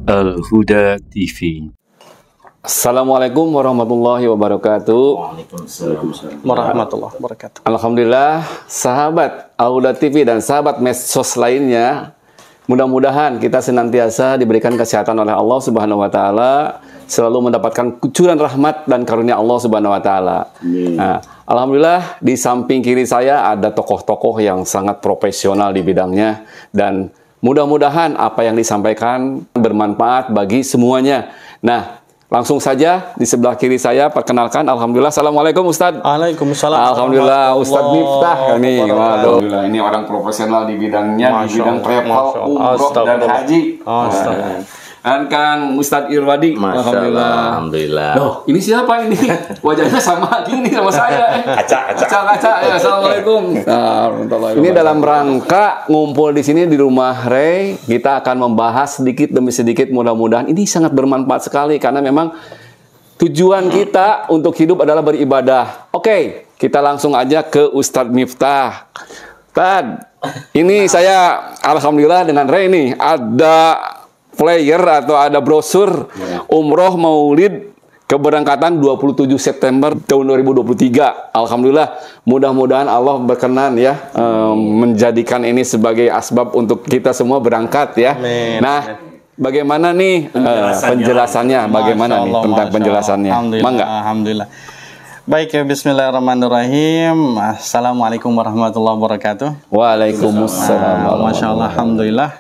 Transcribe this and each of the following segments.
Al-Huda TV. Assalamualaikum warahmatullahi wabarakatuh. Waalaikumsalam warahmatullahi wabarakatuh. Alhamdulillah, sahabat Al-Huda TV dan sahabat medsos lainnya, mudah-mudahan kita senantiasa diberikan kesehatan oleh Allah Subhanahu wa taala, selalu mendapatkan kucuran rahmat dan karunia Allah Subhanahu wa taala. Nah, alhamdulillah di samping kiri saya ada tokoh-tokoh yang sangat profesional di bidangnya, dan mudah-mudahan apa yang disampaikan bermanfaat bagi semuanya. Nah, langsung saja di sebelah kiri saya perkenalkan, alhamdulillah. Assalamualaikum Ustadz. Waalaikumsalam. Alhamdulillah Ustadz Miftah ini. Waduh, ini orang profesional di bidangnya, di bidang travel, umroh dan haji. Dan Kang Ustadz Irwadi. Alhamdulillah. Loh, ini siapa ini? Wajahnya sama gini sama saya. Kaca. Ya, assalamualaikum. Ini dalam rangka ngumpul di sini di rumah Ray, kita akan membahas sedikit demi sedikit, mudah-mudahan ini sangat bermanfaat sekali karena memang tujuan kita untuk hidup adalah beribadah. Oke, kita langsung aja ke Ustadz Miftah. Tad, ini saya alhamdulillah dengan Ray nih ada flyer atau ada brosur umroh maulid keberangkatan 27 September tahun 2023. Alhamdulillah, mudah-mudahan Allah berkenan ya menjadikan ini sebagai asbab untuk kita semua berangkat ya. Amin. Nah, bagaimana nih penjelasannya? Bagaimana nih tentang penjelasannya? Alhamdulillah. Baik ya, bismillahirrahmanirrahim. Assalamualaikum warahmatullahi wabarakatuh. Waalaikumsalam. Masya Allah, alhamdulillah.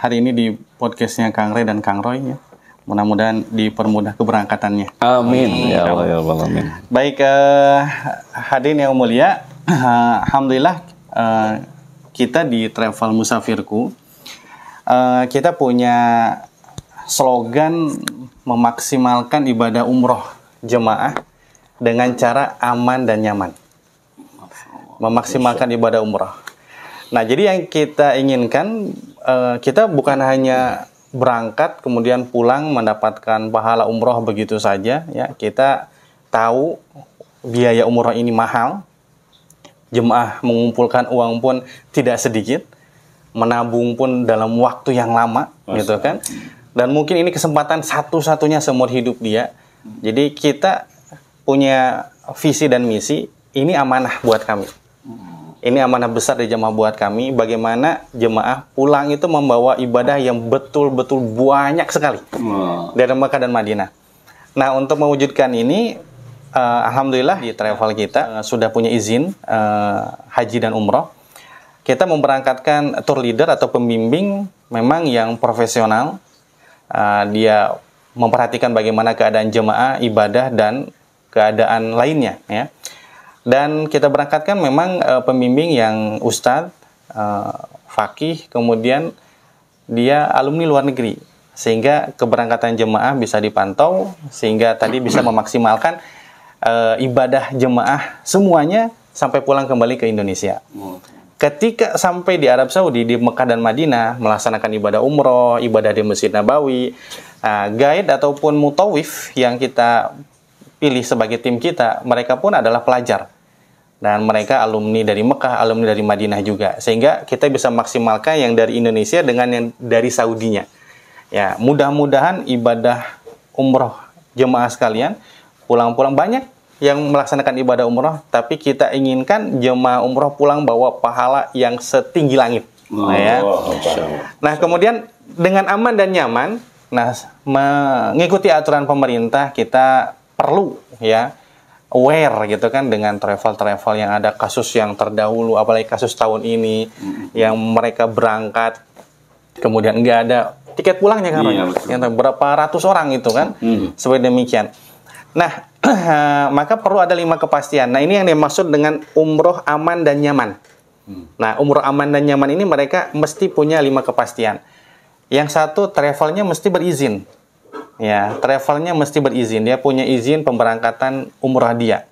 Hari ini di podcastnya Kang Ray dan Kang Roy ya. Mudah-mudahan dipermudah keberangkatannya. Amin. Ya Allah, ya Allah, amin. Baik, hadirin yang mulia, alhamdulillah kita di Travel Musafirku kita punya slogan memaksimalkan ibadah umroh jemaah dengan cara aman dan nyaman. Memaksimalkan ibadah umroh. Nah, jadi yang kita inginkan, kita bukan hanya berangkat kemudian pulang mendapatkan pahala umroh begitu saja ya. Kita tahu biaya umroh ini mahal, jemaah mengumpulkan uang pun tidak sedikit, menabung pun dalam waktu yang lama gitu kan, dan mungkin ini kesempatan satu-satunya seumur hidup dia. Jadi kita punya visi dan misi, ini amanah buat kami. Ini amanah besar dari jemaah buat kami, bagaimana jemaah pulang itu membawa ibadah yang betul-betul banyak sekali dari Mekah dan Madinah. Nah, untuk mewujudkan ini, alhamdulillah di travel kita sudah punya izin haji dan umroh. Kita memberangkatkan tour leader atau pembimbing memang yang profesional. Dia memperhatikan bagaimana keadaan jemaah, ibadah, dan keadaan lainnya ya. Dan kita berangkatkan memang pembimbing yang ustadz, fakih, kemudian dia alumni luar negeri, sehingga keberangkatan jemaah bisa dipantau, sehingga tadi bisa memaksimalkan ibadah jemaah semuanya sampai pulang kembali ke Indonesia. Ketika sampai di Arab Saudi, di Mekah dan Madinah, melaksanakan ibadah umroh, ibadah di Masjid Nabawi, guide ataupun mutawif yang kita pilih sebagai tim kita, mereka pun adalah pelajar. Dan mereka alumni dari Mekah, alumni dari Madinah juga. Sehingga kita bisa maksimalkan yang dari Indonesia dengan yang dari Saudinya. Ya, mudah-mudahan ibadah umroh jemaah sekalian, pulang-pulang banyak yang melaksanakan ibadah umroh, tapi kita inginkan jemaah umroh pulang bawa pahala yang setinggi langit. Nah, kemudian dengan aman dan nyaman, mengikuti aturan pemerintah, kita perlu ya aware gitu kan dengan travel-travel yang ada kasus yang terdahulu, apalagi kasus tahun ini yang mereka berangkat kemudian nggak ada tiket pulangnya kan, yang berapa ratus orang itu kan, seperti demikian. Nah, maka perlu ada 5 kepastian. Nah, ini yang dimaksud dengan umroh aman dan nyaman. Nah, umroh aman dan nyaman ini mereka mesti punya 5 kepastian. Yang satu, travelnya mesti berizin. Ya, travelnya mesti berizin. Dia punya izin pemberangkatan umrah dia.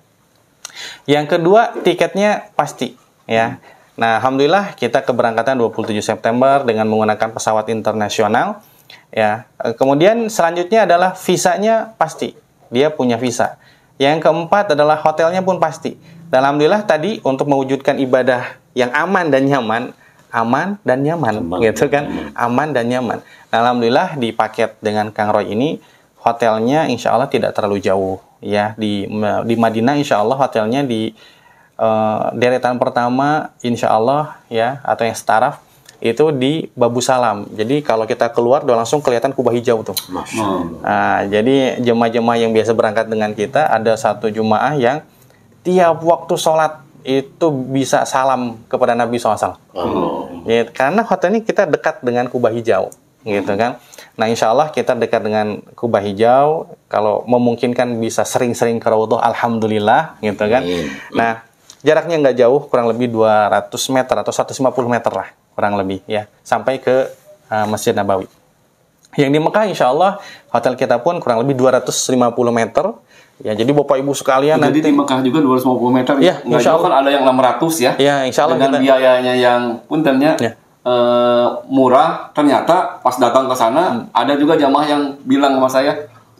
Yang kedua, tiketnya pasti. Ya. Nah, alhamdulillah kita keberangkatan 27 September dengan menggunakan pesawat internasional. Ya. Kemudian selanjutnya adalah visanya pasti. Dia punya visa. Yang keempat adalah hotelnya pun pasti. Dan alhamdulillah tadi untuk mewujudkan ibadah yang aman dan nyaman, aman dan nyaman, gitu kan, aman dan nyaman. Nah, alhamdulillah di paket dengan Kang Roy ini hotelnya insya Allah tidak terlalu jauh ya, di Madinah insya Allah hotelnya di deretan pertama insya Allah ya, atau yang staraf itu di Babu Salam. Jadi kalau kita keluar udah langsung kelihatan kubah hijau tuh. Nah, jadi jemaah-jemaah yang biasa berangkat dengan kita, ada satu jemaah yang tiap waktu sholat itu bisa salam kepada Nabi SAW. Ya, karena hotel ini kita dekat dengan kubah hijau, gitu kan. Nah, insya Allah kita dekat dengan kubah hijau. Kalau memungkinkan bisa sering-sering ke Raudhah, alhamdulillah, gitu kan. Nah, jaraknya nggak jauh, kurang lebih 200 meter atau 150 meter lah, kurang lebih ya, sampai ke Masjid Nabawi. Yang di Mekah insya Allah hotel kita pun kurang lebih 250 meter. Ya, jadi Bapak Ibu sekalian jadi nanti di Mekah juga 250 meter ya. Insya Allah kan ada yang 600 ya. Ya, insya Allah dengan biayanya yang puntennya murah. Ternyata pas datang ke sana ada juga jamaah yang bilang sama saya,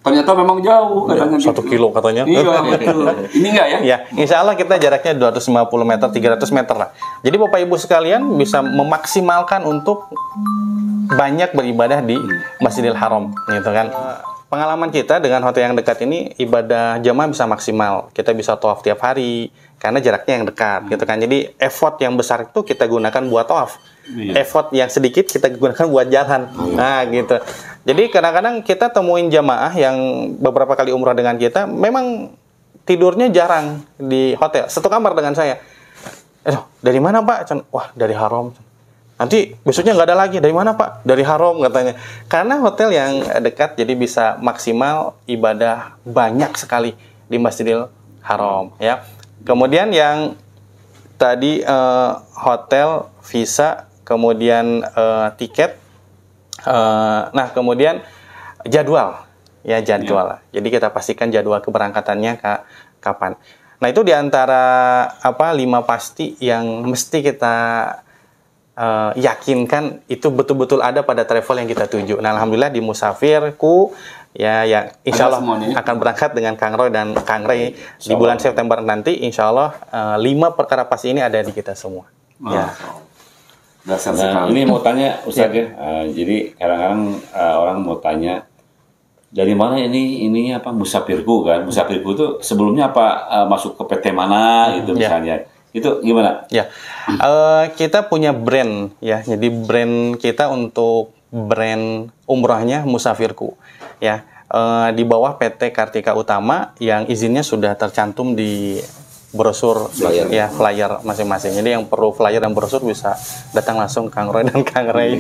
ternyata memang jauh katanya. 1 kilo katanya. Iya, betul. Ini enggak ya? Ya, insya Allah kita jaraknya 250 meter, 300 meter lah. Jadi Bapak Ibu sekalian bisa memaksimalkan untuk banyak beribadah di Masjidil Haram, gitu kan. Pengalaman kita dengan hotel yang dekat ini, ibadah jamaah bisa maksimal. Kita bisa tawaf tiap hari karena jaraknya yang dekat, gitu kan. Jadi effort yang besar itu kita gunakan buat tawaf. Effort yang sedikit kita gunakan buat jalan. Nah, gitu. Jadi kadang-kadang kita temuin jamaah yang beberapa kali umrah dengan kita, memang tidurnya jarang di hotel. Satu kamar dengan saya. Dari mana Pak? Wah, dari Haram. Nanti besoknya nggak ada lagi. Dari mana Pak? Dari Haram katanya. Karena hotel yang dekat, jadi bisa maksimal ibadah banyak sekali di Masjidil Haram. Ya. Kemudian yang tadi hotel, visa, kemudian tiket. Nah, kemudian jadwal. Ya, jadwal. Jadi kita pastikan jadwal keberangkatannya kapan. Nah, itu diantara 5 pasti yang mesti kita yakinkan itu betul-betul ada pada travel yang kita tuju. Nah, alhamdulillah di Musafirku ya yang insya Allah akan berangkat dengan Kang Roy dan Kang Rey di bulan September nanti, insya Allah 5 perkara pasti ini ada di kita semua. Ya. Nah, ini mau tanya Ustaz ya. Jadi kadang-kadang orang mau tanya dari mana ini apa Musafirku kan? Musafirku itu sebelumnya apa masuk ke PT mana gitu misalnya. Itu gimana? Ya, kita punya brand ya. Jadi brand kita untuk brand umrahnya Musafirku ya. Di bawah PT Kartika Utama yang izinnya sudah tercantum di brosur flyer masing-masing. Jadi yang perlu flyer dan brosur bisa datang langsung Kang Roy dan Kang Rey.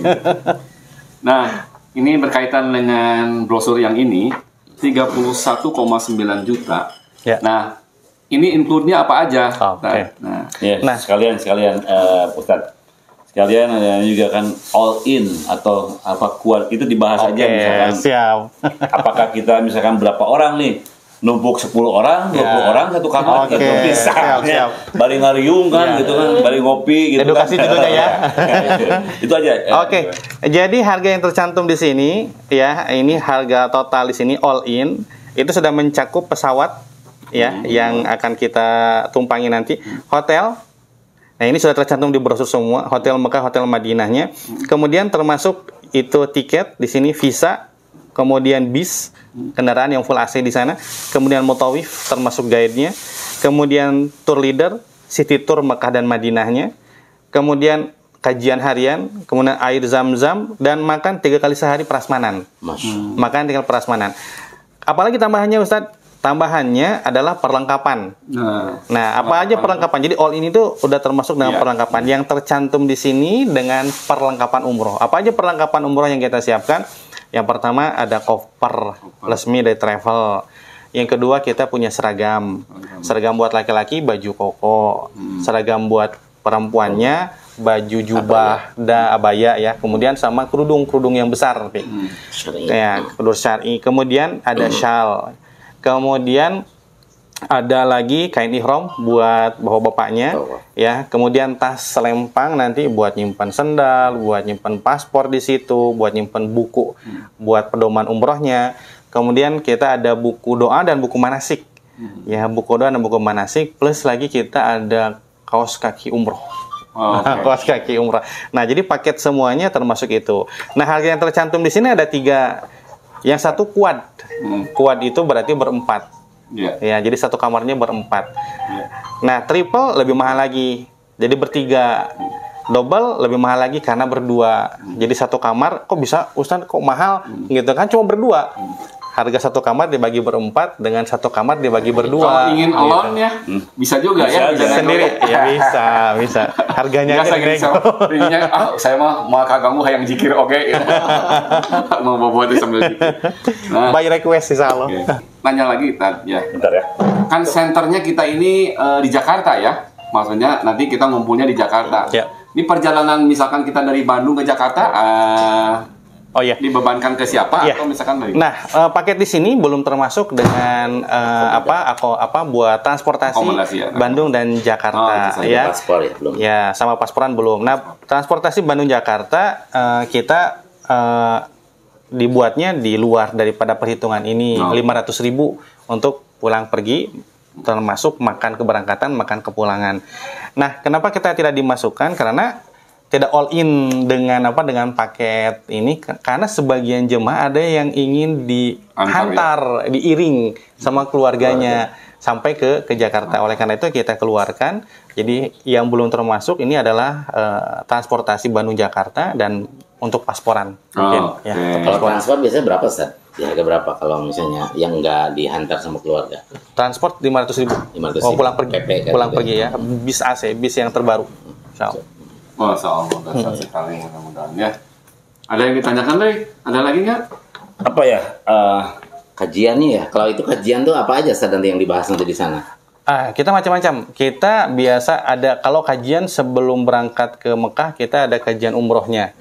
Nah, ini berkaitan dengan brosur yang ini 31,9 juta. Ya. Nah, ini include-nya apa aja? Nah, sekalian Ustadz. Sekalian ada juga kan all in atau apa kuat itu dibahas aja misalkan. Siap. Apakah kita misalkan berapa orang nih? Numpuk 10 orang, 20 orang satu kamar gitu misalnya. Bari ngariung kan gitu kan, bari ngopi gitu. Edukasi kan. judulnya ya. Itu aja. Oke. Jadi harga yang tercantum di sini ya, ini harga total di sini all in itu sudah mencakup pesawat ya yang akan kita tumpangi nanti, hotel. Nah, ini sudah tercantum di brosur semua, hotel Mekah, hotel Madinahnya. Kemudian termasuk itu tiket di sini, visa, kemudian bis, kendaraan yang full AC di sana, kemudian mutawif termasuk guide-nya, kemudian tour leader, city tour Mekah dan Madinahnya, kemudian kajian harian, kemudian air zam-zam, dan makan 3 kali sehari prasmanan. Makan 3 kali prasmanan. Apalagi tambahannya Ustadz? Tambahannya adalah perlengkapan. Nah, apa aja perlengkapan? Jadi all ini tuh udah termasuk dengan perlengkapan yang tercantum di sini dengan perlengkapan umroh. Apa aja perlengkapan umroh yang kita siapkan? Yang pertama ada koper resmi dari travel. Yang kedua kita punya seragam. Seragam buat laki-laki baju koko. Seragam buat perempuannya baju jubah abaya ya. Kemudian sama kerudung yang besar. Ya, kerudung syar'i. Kemudian ada shawl. Kemudian ada lagi kain ihram buat bapak-bapaknya ya. Kemudian tas selempang nanti buat nyimpan sendal, buat nyimpan paspor di situ, buat nyimpan buku buat pedoman umrohnya. Kemudian kita ada buku doa dan buku manasik. Ya, buku doa dan buku manasik, plus lagi kita ada kaos kaki umroh. Kaos kaki umrah. Nah, jadi paket semuanya termasuk itu. Nah, harga yang tercantum di sini ada 3. Yang satu quad. Quad itu berarti berempat. Ya, jadi satu kamarnya berempat. Nah, triple lebih mahal lagi. Jadi bertiga. Double lebih mahal lagi karena berdua. Jadi satu kamar kok bisa Ustaz kok mahal gitu kan, cuma berdua. Harga satu kamar dibagi berempat dengan satu kamar dibagi berdua. Kalau ingin alone ya, bisa juga ya. Bisa sendiri, ya bisa. Harganya aja nego. Saya mah kaganggu hayang zikir oke. Mau buat sambil zikir. By request sih Allah. Nanya lagi, Tad, ya. Bentar ya. Kan senternya kita ini di Jakarta ya. Maksudnya nanti kita ngumpulnya di Jakarta. Ya. Ini perjalanan misalkan kita dari Bandung ke Jakarta, dibebankan ke siapa atau misalkan dari? Nah, paket di sini belum termasuk dengan buat transportasi Bandung dan Jakarta ya. Paspor ya belum. Ya, sama pasporan belum. Nah, transportasi Bandung Jakarta kita dibuatnya di luar daripada perhitungan ini 500.000 untuk pulang pergi, termasuk makan keberangkatan, makan kepulangan. Nah, kenapa kita tidak dimasukkan? Karena tidak all in dengan paket ini, karena sebagian jemaah ada yang ingin dihantar, diiring sama keluarganya sampai ke Jakarta. Oleh karena itu kita keluarkan. Jadi yang belum termasuk ini adalah transportasi Bandung Jakarta dan untuk pasporan. Kalau transport biasanya berapa, Ustaz? Ya, harga berapa kalau misalnya yang nggak dihantar sama keluarga? Transport 500.000. Pulang pergi. Pulang pergi ya. Bis AC, bis yang terbaru. Masya Allah, dasar sekali mudah-mudahan ya. Ada yang ditanyakan, Rey? Ada lagi nggak? Apa ya? Kajiannya ya. Kalau itu kajian tuh apa aja nanti yang dibahas nanti di sana? Kita macam-macam. Kita biasa ada, kalau kajian sebelum berangkat ke Mekah, kita ada kajian umrohnya.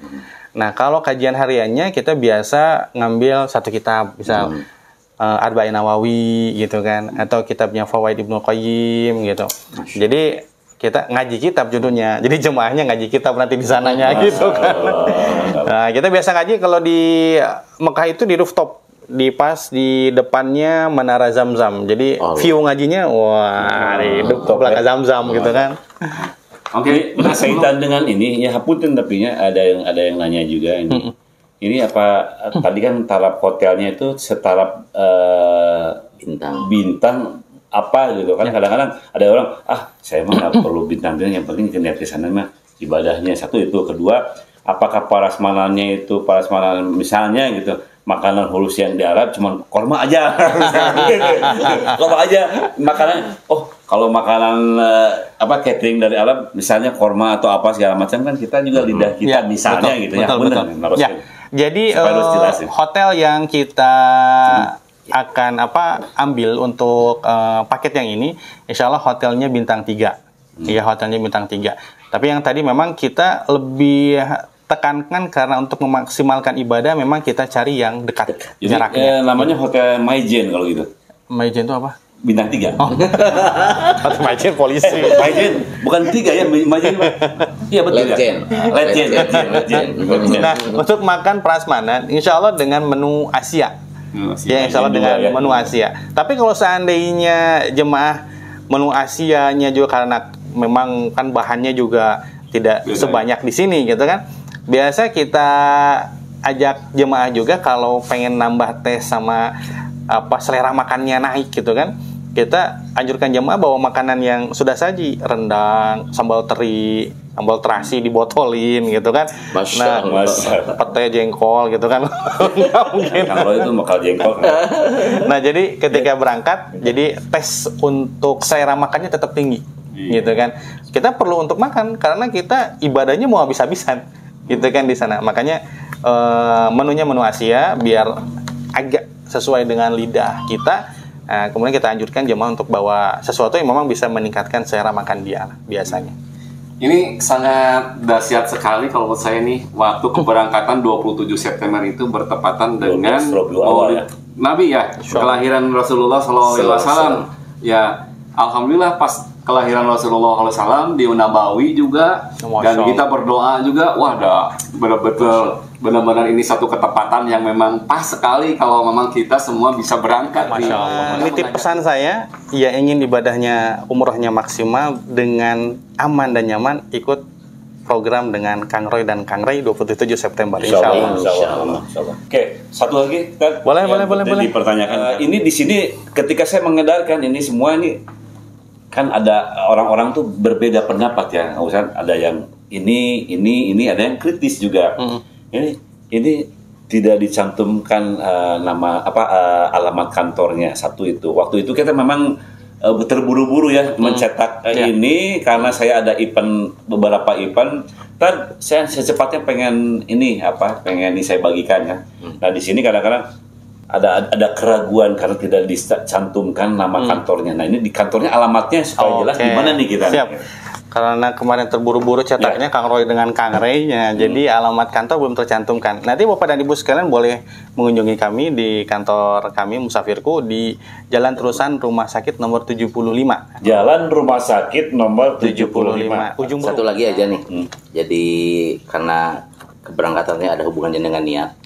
Nah, kalau kajian hariannya, kita biasa ngambil satu kitab, misal Arba'in Nawawi gitu kan, atau kitabnya Fawaid Ibnu Qayyim gitu. Jadi kita ngaji kitab judulnya. Jadi jemaahnya ngaji kitab nanti di sananya gitu kan. Nah, kita biasa ngaji kalau di Mekah itu di rooftop, pas di depannya Menara Zamzam. Jadi view ngajinya di rooftop belakang Zamzam gitu kan. Oke, kaitan dengan ini ya hapunten tapi ada yang nanya juga ini. Ini apa tadi kan taraf hotelnya itu setaraf bintang apa gitu kan, kadang-kadang ada orang saya mah nggak perlu bintang-bintang, yang penting niat ke sana mah ibadahnya. Satu itu, kedua apakah parasmanannya itu parasmanan misalnya gitu makanan hulus yang di Arab cuman korma aja korma aja makanan. Kalau makanan catering dari Arab misalnya korma atau apa segala macam kan kita juga lidah kita misalnya gitu betul. Ya. Jadi hotel yang kita akan ambil untuk paket yang ini, insya Allah hotelnya bintang 3. Ya, hotelnya bintang 3. Tapi yang tadi memang kita lebih tekankan karena untuk memaksimalkan ibadah memang kita cari yang dekat jaraknya. Namanya Hotel Maijen kalau gitu. Maijen itu apa? Bintang 3. Hotel Maijen polisi. Maijen bukan 3 ya, Maijen. Iya betul. Legend. Nah, untuk makan prasmanan insya Allah dengan menu Asia. Ya, insya Allah dengan menu Asia. Tapi kalau seandainya jemaah menu Asianya juga karena memang kan bahannya juga tidak sebanyak di sini gitu kan. Biasa kita ajak jemaah juga kalau pengen nambah tes sama selera makannya naik gitu kan. Kita anjurkan jemaah bawa makanan yang sudah saji, rendang, sambal teri, sambal terasi dibotolin gitu kan. Pete jengkol gitu kan. Nggak mungkin. Kalau itu bakal jengkol. Nah, jadi ketika berangkat, jadi tes untuk selera makannya tetap tinggi, gitu kan. Kita perlu untuk makan karena kita ibadahnya mau habis-habisan, gitu kan di sana. Makanya menunya menu Asia biar agak sesuai dengan lidah kita. Kemudian kita anjurkan jemaah untuk bawa sesuatu yang memang bisa meningkatkan selera makan dia biasanya. Ini sangat dahsyat sekali kalau menurut saya nih, waktu keberangkatan 27 September itu bertepatan dengan Nabi ya, kelahiran Rasulullah SAW. Ya, alhamdulillah pas kelahiran Rasulullah SAW di Nabawi juga, dan kita berdoa juga. Benar-benar ini satu ketepatan yang memang pas sekali kalau memang kita semua bisa berangkat. Masya Allah. Nitip pesan saya, ya ingin ibadahnya umrohnya maksimal dengan aman dan nyaman, ikut program dengan Kang Roy dan Kang Ray 27 September. Insyaallah. Oke, satu lagi kan? Boleh. Dipertanyakan. Ini di sini ketika saya mengedarkan ini semua ini kan ada orang-orang tuh berbeda pendapat ya, Ustaz. Ada yang ini ada yang kritis juga. Ini tidak dicantumkan nama alamat kantornya satu itu. Waktu itu kita memang terburu-buru ya mencetak ini karena saya ada beberapa event dan saya secepatnya pengen saya bagikan ya. Nah di sini kadang-kadang ada keraguan karena tidak dicantumkan nama kantornya. Nah ini di kantornya alamatnya supaya jelas di mana nih kita. Siap. Karena kemarin terburu-buru cetaknya Kang Roy dengan Kang Ray-nya, jadi alamat kantor belum tercantumkan. Nanti Bapak dan Ibu sekalian boleh mengunjungi kami di kantor kami Musafirku di Jalan Terusan Rumah Sakit nomor 75. Jalan Rumah Sakit nomor 75. Ujung satu lagi aja nih. Jadi karena keberangkatannya ada hubungannya dengan niat,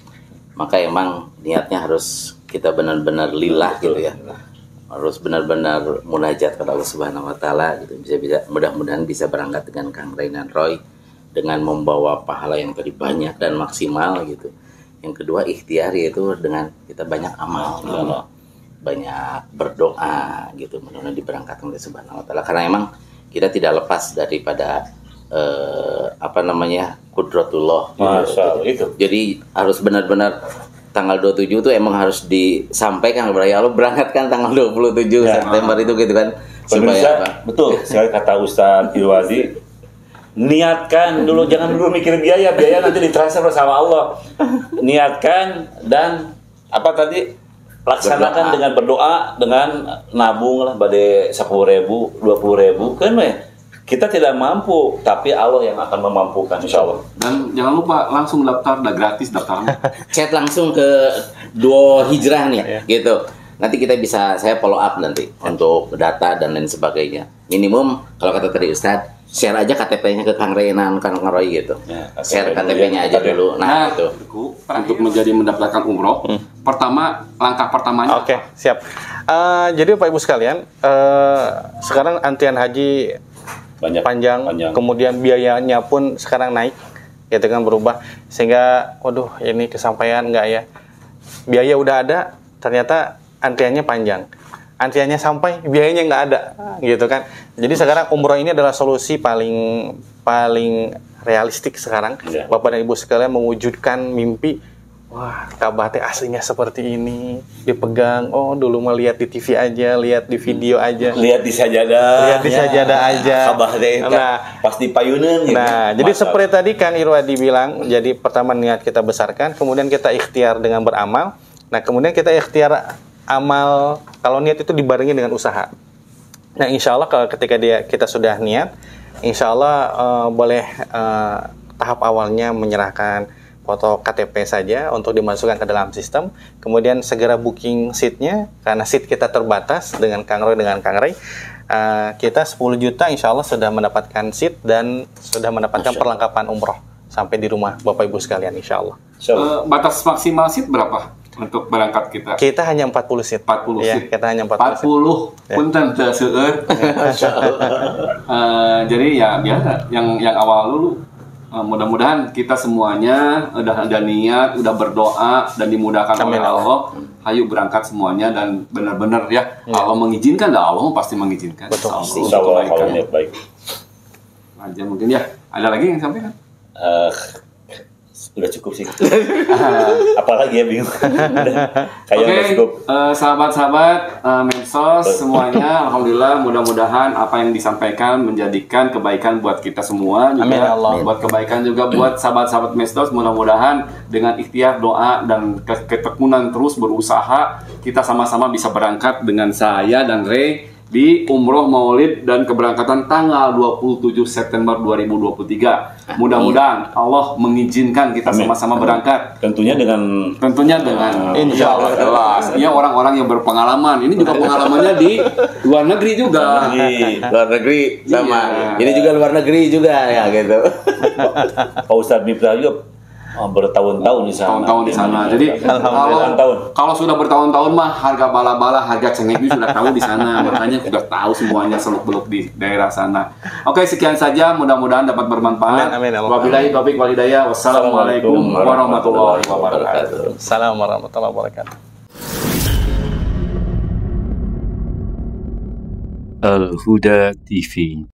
maka emang niatnya harus kita benar-benar lillah gitu ya. Harus benar-benar munajat kepada Allah Subhanahu wa taala gitu. Bisa mudah-mudahan bisa berangkat dengan Kang Ray dan Roy dengan membawa pahala yang tadi banyak dan maksimal gitu. Yang kedua ikhtiar, yaitu dengan kita banyak amal gitu. Banyak berdoa gitu, mudah-mudahan diberangkatkan oleh Subhanahu wa taala karena emang kita tidak lepas daripada qudratullah gitu. Jadi harus benar-benar tanggal 27 itu emang harus disampaikan kepada Allah, berangkatkan tanggal 27 September itu gitu kan. Supaya betul sekali kata Ustaz Irwazi, niatkan dulu, jangan dulu mikir biaya nanti ditransfer sama Allah. Niatkan dan laksanakan dengan berdoa, dengan nabung lah pada 10.000, 20.000 kan kita tidak mampu, tapi Allah yang akan memampukan, insya Allah. Dan jangan lupa langsung daftar, udah gratis daftarnya. Chat langsung ke Duo Hijrah nih, gitu. Nanti kita saya follow up nanti untuk data dan lain sebagainya. Minimum kalau kata tadi Ustadz, share aja KTP-nya ke Kang Renan, Kang Roy gitu. Share KTP-nya aja dulu. Nah itu untuk mendaftarkan umroh. Langkah pertamanya. Oke, siap. Jadi Pak Ibu sekalian, sekarang antrian haji panjang, kemudian biayanya pun sekarang naik, gitu kan, berubah, sehingga ini kesampaian nggak ya, biaya udah ada, ternyata antriannya panjang, antriannya sampai biayanya nggak ada, gitu kan. Jadi sekarang umroh ini adalah solusi paling realistik sekarang. Bapak dan Ibu sekalian mewujudkan mimpi. Wah, Ka'bah teh aslinya seperti ini, dipegang. Oh, dulu mah lihat di TV aja, lihat di video aja, lihat di sajadah aja. Ka'bah teh pasti payuneun gitu. Nah, jadi seperti tadi Kang Irwadi bilang, jadi pertama niat kita besarkan, kemudian kita ikhtiar dengan beramal. Nah, kemudian kita ikhtiar amal, kalau niat itu dibarengi dengan usaha. Nah, insya Allah kalau ketika kita sudah niat, insya Allah boleh tahap awalnya menyerahkan foto KTP saja untuk dimasukkan ke dalam sistem, kemudian segera booking seatnya karena seat kita terbatas dengan Kang Roy dengan Kang Ray. Kita 10 juta insya Allah sudah mendapatkan seat dan sudah mendapatkan perlengkapan umroh sampai di rumah Bapak Ibu sekalian insya Allah. Batas maksimal seat berapa untuk berangkat kita? Kita hanya 40 seat. 40 ya, seat. Kita hanya 40 pun tentu seueur. Jadi ya biasa yang awal dulu. Mudah-mudahan kita semuanya udah ada niat, udah berdoa dan dimudahkan oleh Allah. Ayo berangkat semuanya dan benar-benar Allah mengizinkan, Allah pasti mengizinkan. Betul. Insyaallah kalau niat baik. Aja mungkin ada lagi yang sampaikan? Udah cukup sih. Apalagi ya bingung. Oke, sahabat-sahabat Mensos semuanya, alhamdulillah, mudah-mudahan apa yang disampaikan menjadikan kebaikan buat kita semua juga. Amin Allah. Buat kebaikan juga buat sahabat-sahabat Mensos, mudah-mudahan dengan ikhtiar, doa dan ketekunan terus berusaha, kita sama-sama bisa berangkat dengan saya dan Ray di Umroh Maulid dan keberangkatan tanggal 27 September 2023. Mudah-mudahan Allah mengizinkan kita sama-sama berangkat. Tentunya dengan insya Allah jelas. Ini orang-orang yang berpengalaman. Ini juga pengalamannya di luar negeri juga. Luar negeri sama. Ini juga luar negeri juga ya gitu. Pak Ustadz Miftah Yub bertahun-tahun di sana. Tahun-tahun di sana. Jadi kalau sudah bertahun-tahun mah harga bala-bala, harga cengek itu sudah tahu di sana. Makanya sudah tahu semuanya seluk-beluk di daerah sana. Oke, sekian saja. Mudah-mudahan dapat bermanfaat. Amin. Wabillahi taufiq wal hidayah. Wassalamualaikum warahmatullahi wabarakatuh. Assalamualaikum warahmatullahi wabarakatuh. Al-Huda TV.